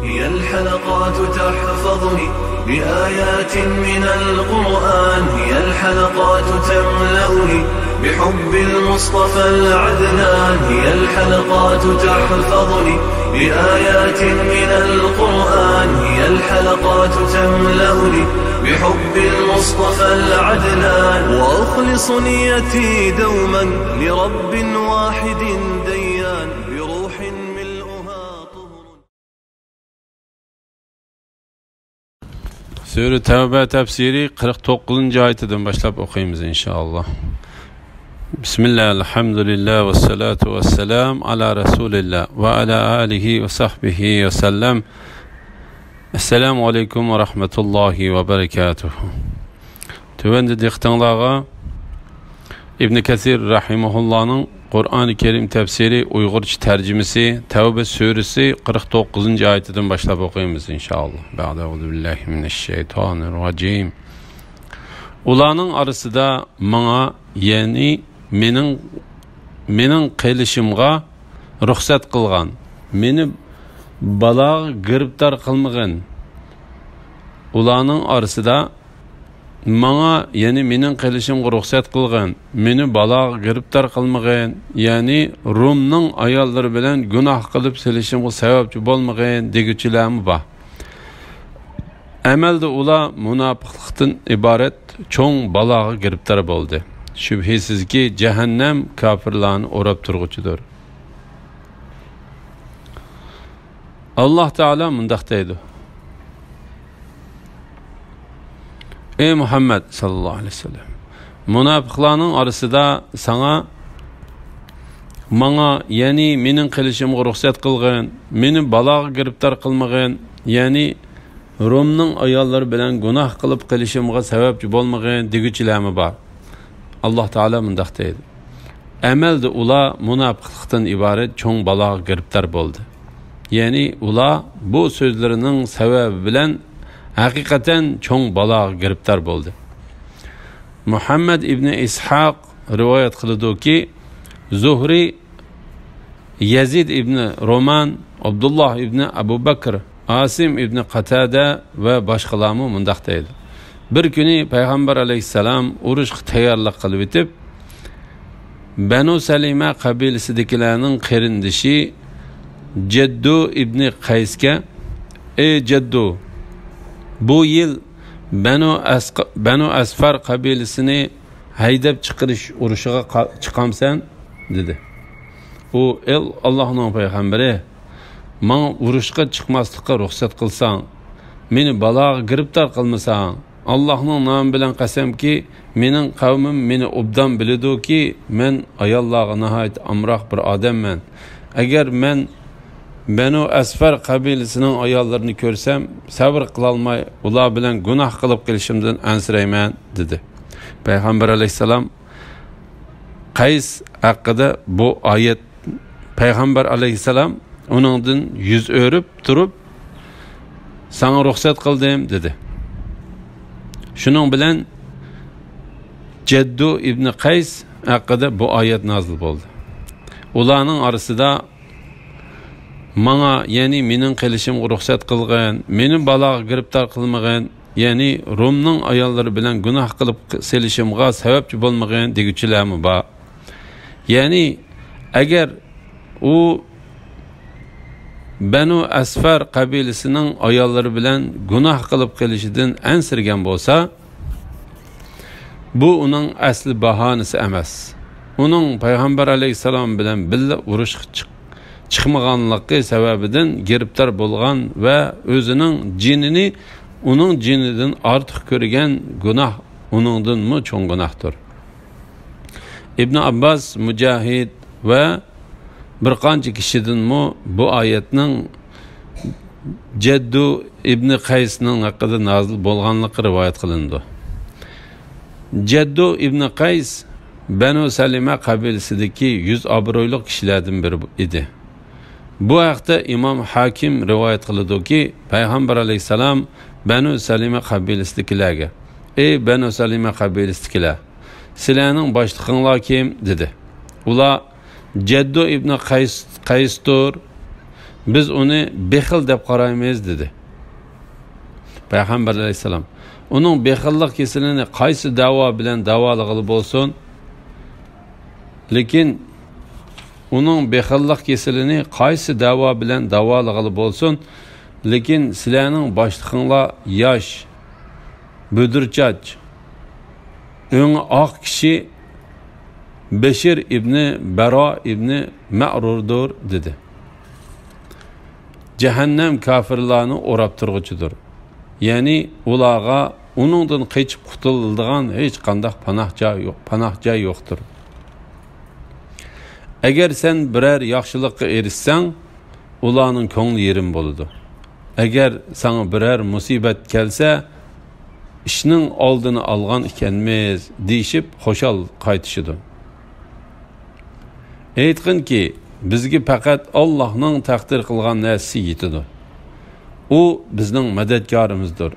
هي الحلقات تحفظني بآيات من القرآن، هي الحلقات تملأني بحب المصطفى العدنان، هي الحلقات تحفظني بآيات من القرآن، هي الحلقات تملأني بحب المصطفى العدنان، وأخلص نيتي دوما لرب واحد ديان بروح ملؤها طهر. Sure Tevbe tefsiri 49. ayetinden başlayıp okuyayım inşallah. Bismillah, elhamdülillah ve salatu ve selam ala Resulillah ve ala alihi ve sahbihi ve sellem. Esselamu aleyküm ve rahmetullahi ve berekatuhu. Tüvende diktanlağa İbn Kesir rahimahullah'ın Kur'an-ı Kerim tefsiri Uygurca tercümesi Tevbe suresi 49. ayetinden başlayıp okuyayım inşallah. Euzubillahimineşşeytanirracim. Ulanın arası da bana yani mening qilishimga ruxsat qilgan, meni balaga giribtar qilmagan. Ularning orasida manga yani mening qilishimga ruxsat qilgan, meni balaga giribtar qilmagan, ya'ni Rumning ayollari bilan gunoh qilib silishimga sababchi bo'lmagan deguchilarmi bor. Amalda ular munofiqlikdan iborat cho'ng balaga giribtar bo'ldi. Şübhesizki cehennem kafirlarını orab turgucudur. Allah Teala mundaq deydi. Ey Muhammed sallallahu aleyhi ve sellem, munafiqlarning arasida sana manga yani mening qilishimga ruxsat qilgan, meni baloga giribtar qilmagan, yani Rumning ayollari bilan gunoh qilib qilishimga sababchi bo'lmagan deguchilarmi bor. Allah Teala mundaq deydi. Amalda ular munofiqlikdan iborat cho'ng baloga giribtar bo'ldi. Ya'ni ular bu so'zlarining sababi bilan haqiqatan cho'ng baloga giribtar bo'ldi. Muhammad ibn Ishaq rivoyat qiladi-ki, Zuhri, Yazid ibn Roman, Abdullah ibn Abu Bakr, Asim ibn Qatada va boshqalarmi mundaq deydi. Bir kuni Payg'ambar alayhissalom urushga tayyorlik qilib etib, Banu Salima qabilasidagilarning qarindishi Jaddu ibn Qaysga: "Ey Jaddu, bu yil Banu Asfar qabilasini haydab chiqarish urushiga chiqamsan?" dedi. U: "El Allohning payg'ambari, men urushga chiqmaslikka ruxsat qilsang, meni baloga giribtar qilmasang, Allah'ın namı bilen qasamki, mening qavmim meni obdan biladi-ki, men ayollarga nihayet amroq bir odamman. Agar men Banu Asfar qabilasining ayollarini ko'rsam, sabr qila olmay, ular bilan gunoh qilib qilishimdan ansirayman" dedi. Payg'ambar alayhisalom Qays haqida bu oyat Payg'ambar alayhisalom uningdan yuz o'rib turib, "Sana ruxsat qildim" dedi. Şunun bilen Jaddu ibn Qays haqida bu ayet nazil bo'ldi. Ularning arasida manga yani mening qilishimga ruxsat qilgan, meni baloga giribtar qilmagan, yani Rumning ayollari bilan gunoh qilib selishimga sababchi bo'lmagan deguchilarmi bor. Yani agar u Banu Asfar qabilasining ayollari bilan gunoh qilib qilishidan ansirgan bo'lsa, bu uning asli bahonasi emas. Uning Payg'ambar alayhisalom bilan birga urushga chiqmaganligi sababidan giribtar bo'lgan va o'zining jinini uning jinidan ortiq ko'rgan gunoh uningdanmi cho'ng gunohdir. Ibn Abbas, Mujahid va bir qancha kishidanmi bu oyatning Jaddu ibn Qaysning haqida nazil bo'lganligi rivoyat qilindi. Jaddu ibn Qays Banu Salima qabilasidagi 100 obro'li kishilardan biri edi. Bu haqda Imom Hakim rivoyat qiladi-ki, Payg'ambar alayhisalom Banu Salima qabilasidagilarga: "Ey Banu Salima qabilasidagilar, sizlarning boshliqinglar kim?" dedi. Ular: "Jaddu ibn Qaystur" biz onu bexil deb qaraymiz dedi. Peygamber aleyhisselam. Onun bexillik kesilini qaysi davo bilan davolig'i bo'lsin, lekin onun bexillik kesilini qaysi davo bilan davolig'i bo'lsin, lekin sizlarning boshliqinglar yosh, budirchach, o'ng oq kishi Beşir İbni Bera İbni Ma'rurdur dedi. Cehennem kafirlarını orab turg'uchidir. Yani ularga uningdan qechib qutuladigan hech qanday panoh joy yo'qdir. Agar sen birer yaxshilikka erishsang, ularning ko'ngli yerim bo'ladi. Agar sana birer musibat kelsa, ishning oldini olgan ekanmiz deyishib xo'shal qaytishidir. Aytqin ki, bizga faqat Allohning taqdir qilgan narsasi yetadi. U bizning madadkorimizdir.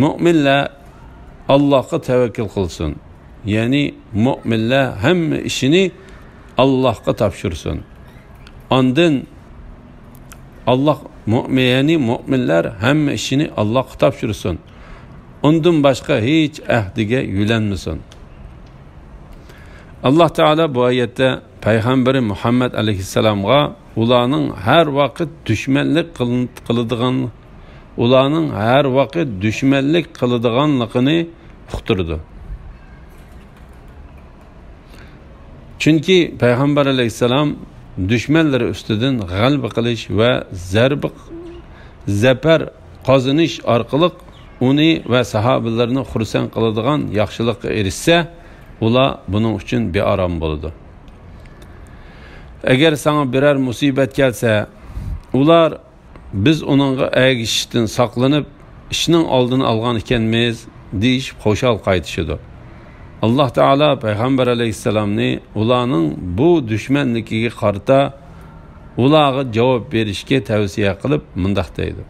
Mu'minlar Allohga tavakkul qilsin. Ya'ni mu'minlar hamma ishini Allohga topshirsin. Ondan mu'minlar hamma ishini Allohga topshirsin. Ondan boshqa hech ahdiga yulanmasin. Allah Teala bu ayette Peygamberi Muhammed aleyhisselam'a ularning her vakit düşmanlık kılıdığanlıqını uqtirdi. Çünkü Peygamber aleyhisselam düşmanları üstüden g'alaba qilish ve zafer qozonish orqali uni ve sahabilerini xursand qiladigan yaxshilikka erishsa, ular bunun için bir aram bo'ladi. Eğer sana birer musibet gelse, ular biz onunla ergişishdan saklanıp işinin aldığını algan ekanmiz deyishib xo'shal qaytishidir. Allah Teala Peygamber aleyhisselamni ularning bu düşmanligiga qarata ularga javob berishga tavsiya qilib mundaq deydi.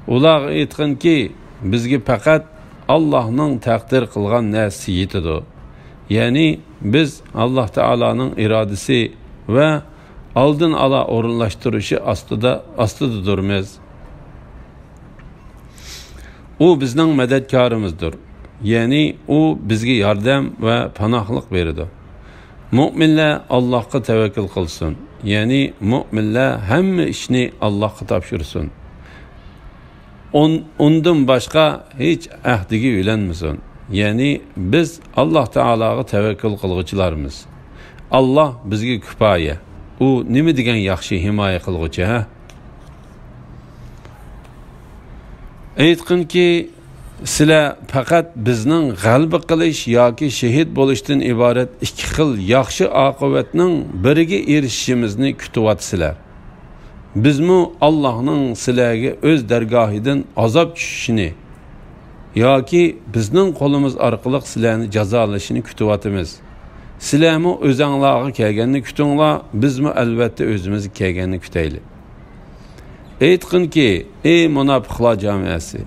Ular aytganki, bizga faqat Allohning taqdir qilgan narsasi yetadi. Yani biz Allah Teala'nın iradesi ve aldın ala orunlaştırışı astıda durmaz. O bizden mededkarımızdır. Yani o bizge yardım ve panahlık verir. Müminler Allah'a tevekkül kılsın. Yani müminler hem işini Allah'a tapşırsın. Ondan başka hiç ahdige ülenmesin. Yani biz Allah Teala'ya tevekkül kılgıçılarımız. Allah bizge küpaye. O nimi degen yaxshi himoya qilg'uchi, ha? Aytqinki, sizlar faqat bizning g'alaba qilish yoki shahid bo'lishdan iborat ikki xil yaxshi oqibatning biriga erishishimizni kutyapsizlar. Bizmi Allohning sizlarga o'z dargohidan azob tushishini yoki bizning qo'limiz orqali sizlarni jazolashini kutyapmiz. Sizlarmi o'zinglarga kelganini kutinglar, bizmi albatta o'zimizni kelganini kutaylik. Aytqinki, ey munofiqlar jamiyasi,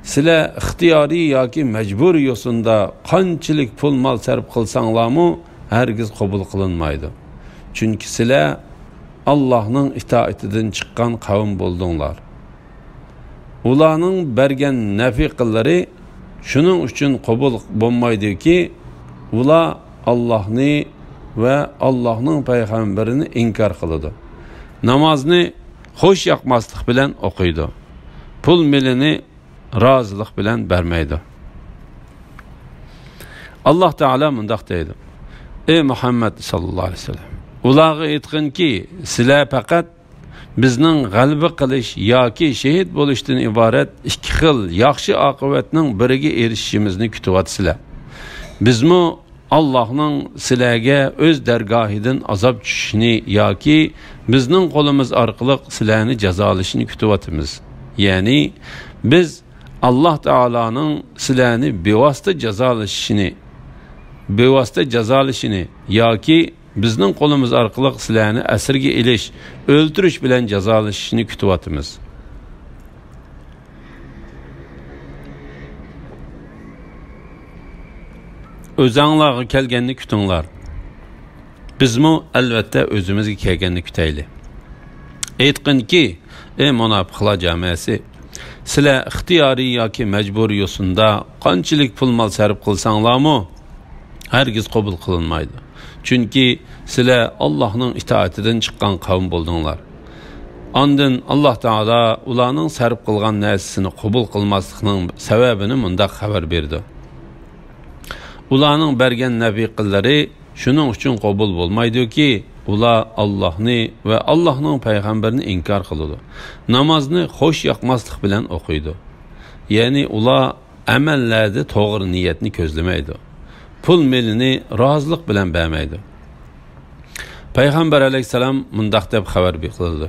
sizlar ixtiyoriy yoki majbur yo'sinda qanchalik pul mol sarf qilsanglarmi hargiz qabul qilinmaydi. Chunki sizlar Allohning itoatidan chiqqan qavm bo'ldinglar. Ularning bergan nafiqlari shuning uchun qabul bo'lmaydiki, ular Allah'ni ve Allah'ның peygamberini inkar kılıdı. Namazını hoş yakmaslık bilen okuydu. Pul milini razılık bilen vermeydi. Allah Teala mundaq deydi. Ey Muhammed sallallahu aleyhi ve sellem. Ulağı etkin ki, sizler fakat bizning g'alaba qilish yoki shahid bo'lishdan iborat ikki xil yaxshi oqibatning biriga erishishimizni kutyapsizlar. Bizmi Allah'ның sizlarga o'z dargohidan azob tushishini yoki bizning qo'limiz orqali sizlarni jazolashini kutyapmiz. Ya'ni biz Allah Teala'nın sizlarni bevosita jazolashini yoki bizning qo'limiz orqali sizlarni asirga ilish, o'ltirish bilan jazolashishini kutyapmiz. Özanglarga kelganni kutinglar. Bizmi albatta o'zimizga kelganni kutaylik. Aytqinki, ey munofiqlar jamoasi, sizlar ixtiyoriy yoki majburiy yo'sinda qanchalik pul mol sarf qilsanglarmi, hargiz qabul qilinmaydi. Chunki sizlar Allohning itoatidan chiqqan qavm bo'ldinglar. Ondan Alloh taolo ularning sarf qilgan narsasini qabul qilmaslikning sababini mundaq xabar berdi. Ularning bergan nafiqlari shuning uchun qabul bo'lmaydi-ki, ular Allohni va Allohning payg'ambarini inkor qiladi. Namozni xo'sh yoqmaslik bilan o'qiydi. Ya'ni ular amallarda to'g'ri niyatni ko'zlamaydi. Pul melini rozilik bilan bermaydi. Payg'ambar alayhisalom mundaq deb xabar berdi.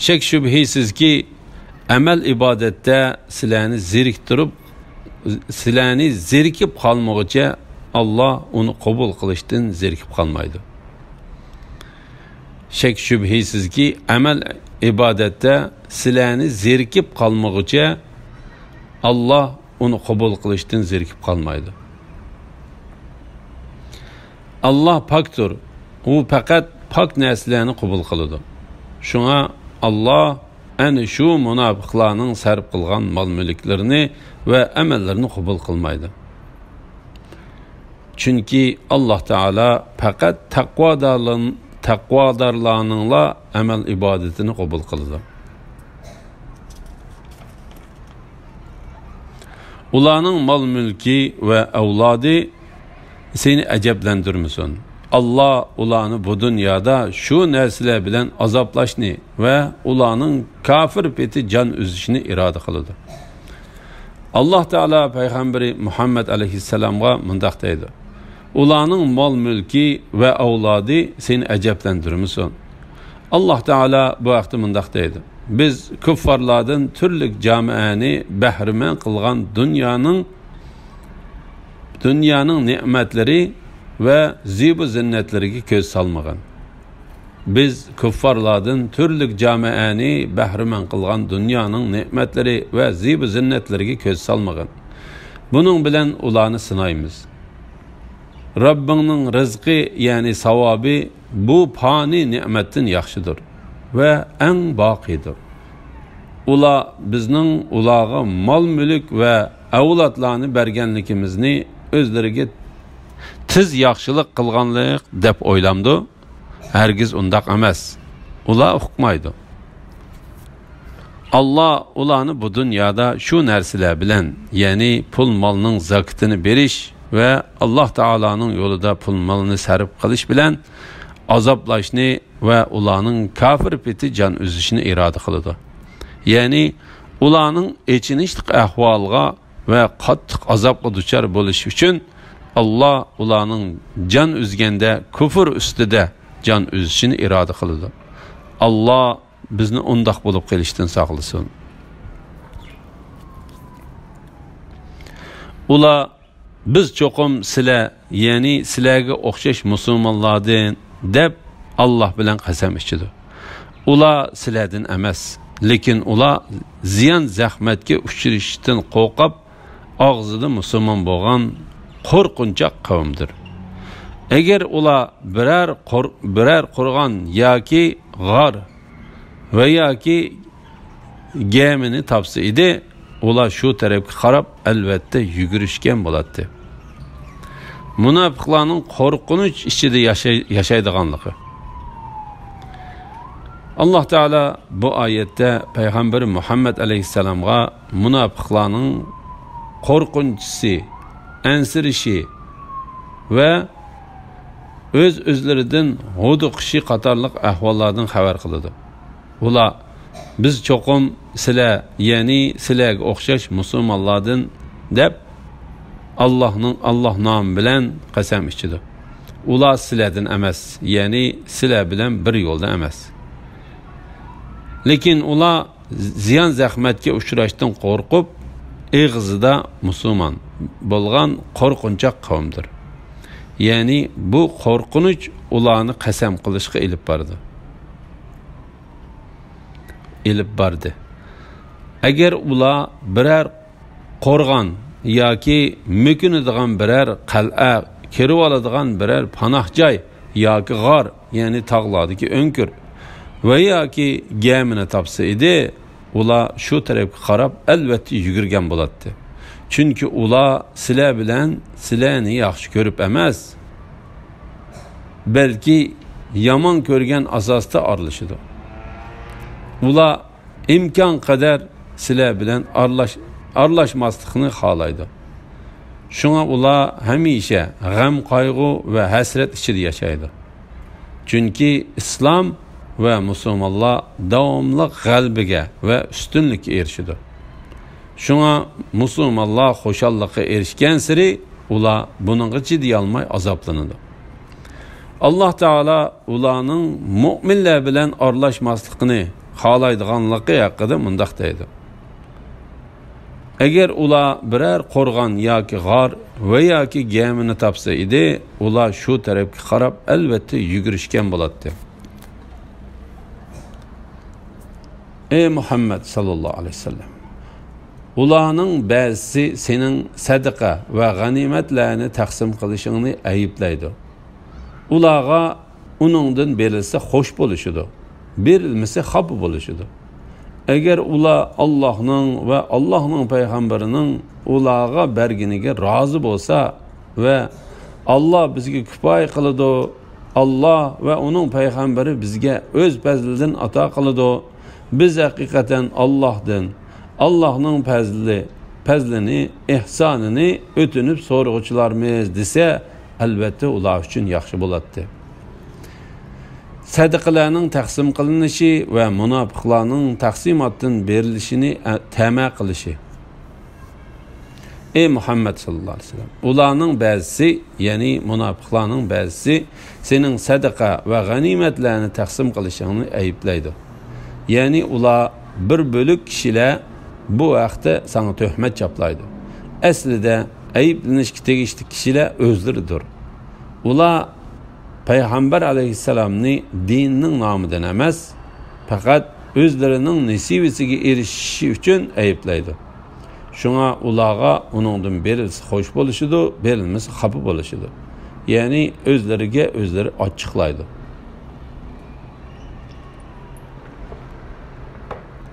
Shak shubhisizki, amal ibodatda sizlarni zerikib qolmoqcha Allah onu qabul qilishdan zerikib qolmaydi. Shak shubhisizki, amal ibodatda sizlarni zerikib qolmoqcha Allah onu qabul qilishdan zerikib qolmaydi. Allah paktur. U faqat pak narsalarni qabul qiladi. Shunga Allah ana shu munofiqlarning sarf qilgan mol-mulklarini va amallarini qabul qilmaydi. Chunki Alloh taolo faqat taqvodorlarningla amal ibodatini qabul qiladi. Ularning mol-mulki va avlodi seni ajablantirmasin. Allah ularni bu dunyoda shu narsalar bilan azoblashni va ularning kafir peti jon uzishni iroda qiladi. Alloh taolo payg'ambari Muhammad alayhissalomga mundaq deydi: ularning mol mulki va avlodi seni ajablantirmasin. Alloh taolo bu vaqtda mundaq deydi: biz kuffarlardan turli jamoani bahriman qilgan dunyoning ne'matlari ve zibu zinnetleriga ko'z salmagan. Biz kuffarlardan turli jamoani bahriman qilgan dunyoning ne'matlari ve zibu zinnetleriga ko'z salmagan. Bunun bilan ularni sinaymiz. Rabbingning rizqi, yani savobi bu fani ne'matdan yaxshidir ve en baqidir. Ular bizning ularga mol mulk ve avlodlarni berganligimizni o'zlariga tiz yaxshilik qilganlik deb o'ylamdi. Hargiz undaq emas. Ular uqmaydi. Allah ularni bu dunyoda shu narsalar bilan, ya'ni pul molning zakatini berish ve Allah taolaning yo'lida pul molni sarf qilish bilan azoblashni ve ularning kafir peti jon uzishni iroda qiladi. Ya'ni ularning echinishlik ahvolga ve qattiq azobga duchor bo'lish uchun Allah ularning jon uzganda kufr ustida jon uzishini iroda qiladi. Allah bizni undaq bo'lib qolishdan saqlasin. Ular biz cho'qim sizlar, ya'ni sizlarga o'xshash musulmonlardan deb Allah bilan qasam ichdi. Ular sizlardan emas, lekin ular ziyon zahmatga uchrashishdan qo'rqib og'zida musulmon bo'lgan qo'rqinchoq qavmdir. Agar ular biror qurg'on yoki g'or va yoki gemini topsa edi, ular shu tarafga qarab albatta yugurishgan bo'ladi. Munofiqlarning qo'rqinch ichida yashaydiganligi. Alloh taolo bu oyatda payg'ambar Muhammad alayhissalomga munofiqlarning qo'rqinchisi, ansirishi ve o'zlaridan huduqishi qatorliq ahvollardan xabar qiladi. Ular biz cho'qim sizlar, ya'ni sizlarga o'xshash musulmonlardan deb Allah nomi bilan qasam ichdi. Ular sizlardan emas, ya'ni sizlar bilan bir yo'lda emas. Lekin ular ziyon zahmatga uchrashdan qo'rqib, eg'izida musulmon bo'lgan qo'rqinchoq qavmdir. Ya'ni bu qo'rqinch ularni qasam qilishga ilib bardi. Agar ular biror qo'rg'on yoki mukinidigan biror qal'a, kirib oladigan biror panoh joy yoki g'or, ya'ni tog'lardagi o'nkir va yoki gamini topsa edi, ular shu tarafga qarab albatta yugurgan bo'ladi. Chunki ular sizlar bilan sizlarni yaxshi ko'rib emas, balki yomon ko'rgan asosda aralashadi. Ular imkon qadar sizlar bilan aralashmaslikni xohlaydi. Shunga ular hamisha g'am, qayg'u va hasrat ichida yashaydi. Chunki islom va musulmonlar davomli g'alabaga va ustunlikka erishadi. Shunga musulmonlar xo'shallikqa erishgan sari ular buningga chiday olmay azoblanadi. Alloh taolo ularning mu'minlar bilan aralashmasligini xohlaydiganligi haqida mundaq deydi. Agar ular biror qo'rg'on yoki g'or va yoki gemini topsa edi, ular shu tarafga qarab albatta yugurishgan bo'ladi. Ey Muhammad sallallohu alayhi vasallam, ularning ba'zisi sening sadaqa va g'animatlarni taqsim qilishingni ayiblaydi. Ularga uningdan berilsa xo'sh bo'lishidi, berilmasa xafa bo'lishidi. Agar ular Allohning va Allohning payg'ambarining ularga berganiga rozi bo'lsa va Alloh bizga kifoya qiladi, Alloh va uning payg'ambari bizga o'z fazlidan ato qiladi, biz haqiqatan Allohning fazlini, ihsonini o'tinib so'rg'uvchilarmiz desa, albatta ular uchun yaxshi bo'ladi. Sadaqalarning taqsim qilinishi va munofiqlarning taqsimotdan berilishini ta'ma qilishi. Ey Muhammad sallallohu alayhi vasallam, ularning ba'zisi, ya'ni munofiqlarning ba'zisi sening sadaqa va g'animatlarni taqsim qilishingni ayiblaydi. Ya'ni ular bir bo'lik kishilar bu vaqtda sana tuhmat chaplaydi. Aslida ayblanishga tegishli kishilar o'zlaridir. Ular Payg'ambar alayhissalomni dinning nomidan emas, faqat o'zlarining nasibasiga erishishi uchun ayblaydi. Shunga ularga uningdan berilsa xo'sh bo'lishidi, berilmasa xafa bo'lishidi. Ya'ni o'zlariga o'zlari ochiqlaydi.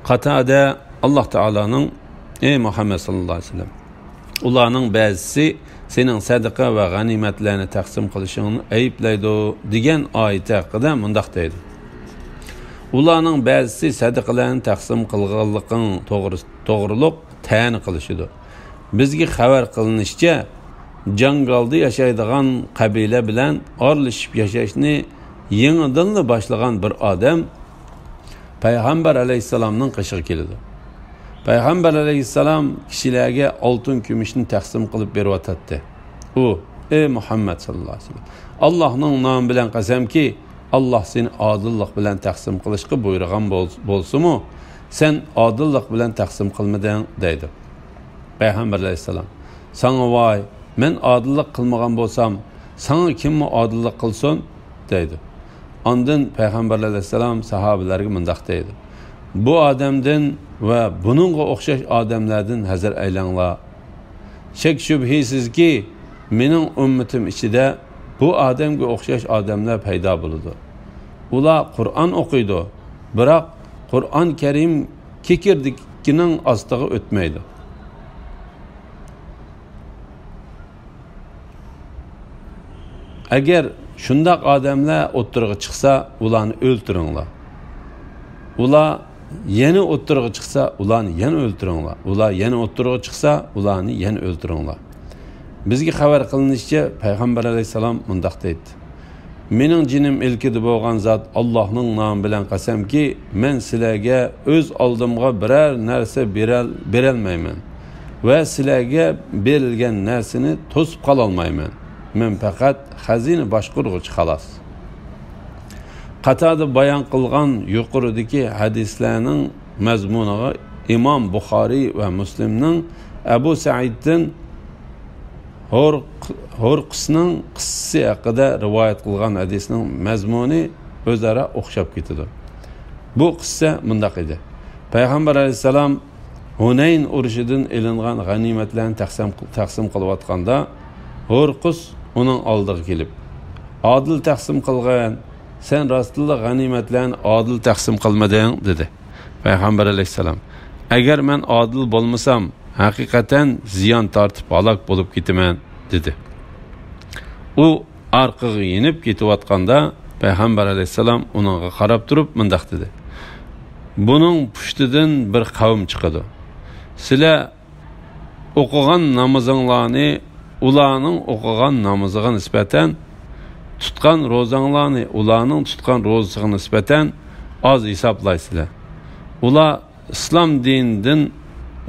Qatada Alloh taolaning ey Muhammad sallallohu alayhi vasallam, ularning ba'zisi sening sadaqa va g'animatlarni taqsim qilishingni ayiblaydi degan oyat haqida mundaq deydi. Ularning ba'zisi sadaqalarni taqsim qilganligining to'g'riliq ta'yin qilishidi. Bizga xabar qilinishicha, jangalda yashaydigan qabila bilan orlashib yashashni yangidan boshlagan bir odam Payg'ambar alayhissalomning qishig'iga keldi. Payg'ambar alayhissalom kishilarga oltin kumushni taqsim qilib beryotdi. U, ey Muhammad sallallohu alayhi vasallam, Allohning nomi bilan qasamki, Alloh seni odillik bilan taqsim qilishga buyurgan bo'lsa-mu, sen odillik bilan taqsim qilmading deydi. Payg'ambar alayhissalom, sana voy, men odillik qilmagan bo'lsam, sana kimmi odillik qilsin deydi. Ondan Payg'ambar alayhissalom sahobalarga mundaq deydi. Bu odamdan va buningga o'xshash odamlardan hazar aylanglar. Shak shubhisizki, mening ummatim ichida bu odamga o'xshash odamlar paydo bo'ladi. Ular Qur'on o'qiydi, biroq Qur'on Karim kekirdikining ostiga o'tmaydi. Agar shundoq odamlar o'ttirg'i chiqsa, ularni o'ltiringlar. Ular yana o'ttirg'i chiqsa, ularni yana o'ltiringlar. Ular yana o'ttirg'i chiqsa, ularni yana o'ltiringlar. Bizga xabar qilinishicha, Payg'ambar alayhisalom mundaq deydi. Mening jinim ilkida bo'lgan zot Allohning nomi bilan qasamki, men sizlarga o'z oldimga biror narsa berolmayman va sizlarga berilgan narsani to'sib qola olmayman. Men faqat xazina boshqaruvchi xolos. Qatada bayon qilgan yuqoridagi hadislarning mazmuniga Imom Buxoriy va Muslimning Abu Saiddan Horqisning qissasi haqida rivoyat qilgan hadisning mazmuni o'zaro o'xshab ketadi. Bu qissa mundaq edi. Payg'ambar alayhisalom Hunayn urushidan elingan g'animatlarni taqsim qilayotganda Horqis uning oldiga kelib, "Adil taqsim qilgan, sen rastlı g'animatlarni adil taqsim qilmading dedi payg'ambar alayhissalom. Agar men adil bo'lmasam haqiqatan ziyon tortib halok bo'lib ketaman dedi. U orqaga yenib ketayotganda payg'ambar alayhissalom uningga qarab turib mundoq dedi: buning pushtidan bir qavm chiqadi. Sizlar o'qigan namozinglarni ularning o'qigan namoziga nisbatan, tutgan ro'zanglarni ularning tutgan ro'zasiga nisbatan oz hisoblaysizlar. Ular islom dinidan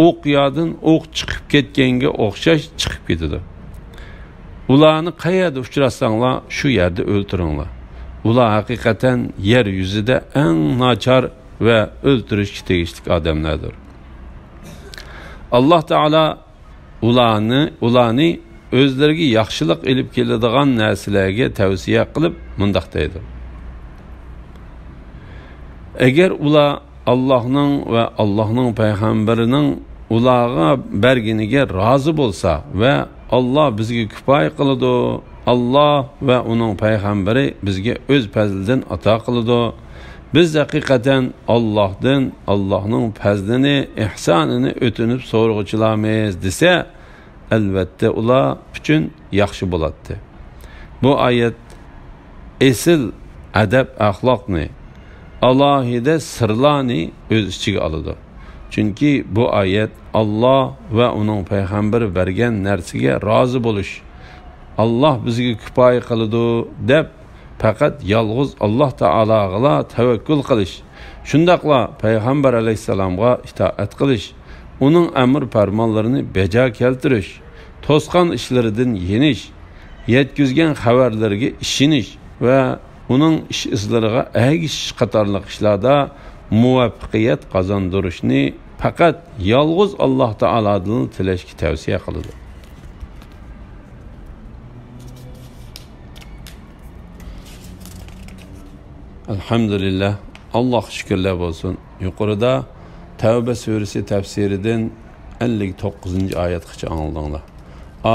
o'qiyodin o'q chiqib ketganga o'xshash chiqib ketadi. Ularni qayerda uchratsanglar shu yerda o'ltiringlar. Ular haqiqatan yer yuzida eng nachar va o'ltirishga tegishli odamlardir. Alloh taolo ularni o'zlariga yaxshilik elib keladigan narsalarga tavsiya qilib mundoq deydi: agar ular Allohning va Allohning payg'ambarining ularga berganiga rozi bo'lsa va Alloh bizga kifoya qiladi, Alloh va uning payg'ambari bizga o'z fazlidan ato qiladi, biz haqiqatan Allohdan Allohning fazlini, ihsonini o'tinib so'rg'uchilarmiz desa, albatta ular uchun yaxshi bo'ladi. Bu oyat esil adab axloqni, alohida sirlarni o'z ichiga oladi. Chunki bu oyat Alloh va uning payg'ambari bergan narsaga rozi bo'lish, Alloh bizga kifoya qiladi deb faqat yolg'iz Alloh taologa tavakkul qilish, shundaqla payg'ambar alayhisalomga itoat qilish, uning amr farmonlarini bajo keltirish, to'sqan ishlaridan yenish, yetkizgan xabarlarga ishonish va uning ish izlariga ergashish qatorliq ishlarda muvaffaqiyat qozondirishni faqat yolg'iz Alloh taolodan tilashga tavsiya qiladi. Alhamdulillah, Alloh shukrlar bo'lsin. Yuqorida Tavba surasi tafsiridan 59-oyatgacha angladinglar.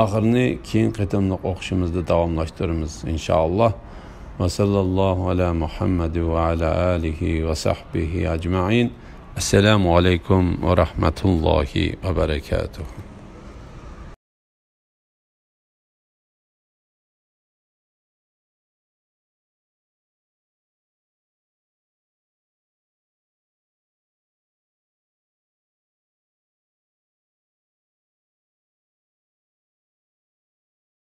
Oxirini keyin qitimliq o'qishimizda davomlashtiramiz inshaalloh. Va sallallohu ala Muhammad va ala alihi va sahbihi ajma'in. Assalomu alaykum va rahmatullohi va barakatuh.